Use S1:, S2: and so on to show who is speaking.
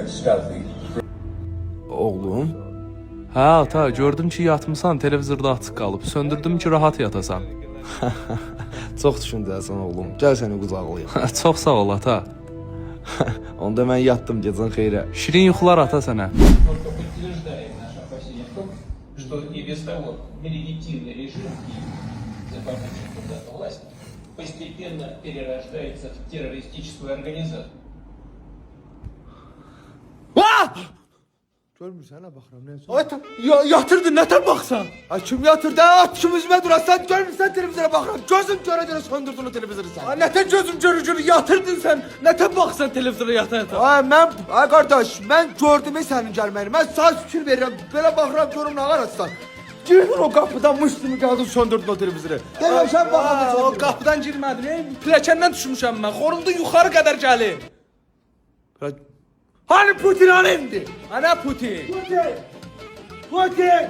S1: stealthy.
S2: Oğlum,
S3: Hə, ata, gördüm ki, yatmısan, televizorda açıq qalıb. Söndürdüm ki, rahat yatasan.
S2: çox düşüncəlisən oğlum. Gəl səni qucaqlayım.
S3: Çox sağ ol, ata.
S2: Onda mən yatdım, gecən xeyrə.
S3: Şirin yuxular ata sənə.
S1: Только подтверждает наше опасение в том, что и без того нелегитимный режим захвативший когда-то власть постепенно перерождается в террористическую организацию.
S2: Görmürsən nə baxıram, nə? Yatırdın, nətər baxsan? Ay kim yatırdı? At kim üzümə durasan, görmürsən televizora baxıram. Gözüm görə söndürdün o televizoru sən. Ay nətər gözüm görə yatırdın sən? Nətər baxsan televizora yata? Ay qardaş, mən gördüm sənin gəlməyini. Mən sağ fikir verirəm. Belə baxıram görüm nə qarassan. Girdin o qapıdan müştümü gəldin söndürdün o televizoru. Deməşəm baxam.
S3: O qapıdan girmədin, pilləkəndən düşmüşəm mən. Xoruldu yuxarı qədər gəlir.
S2: Hani Putin hani indi?
S3: Ana Putin.
S2: Putin!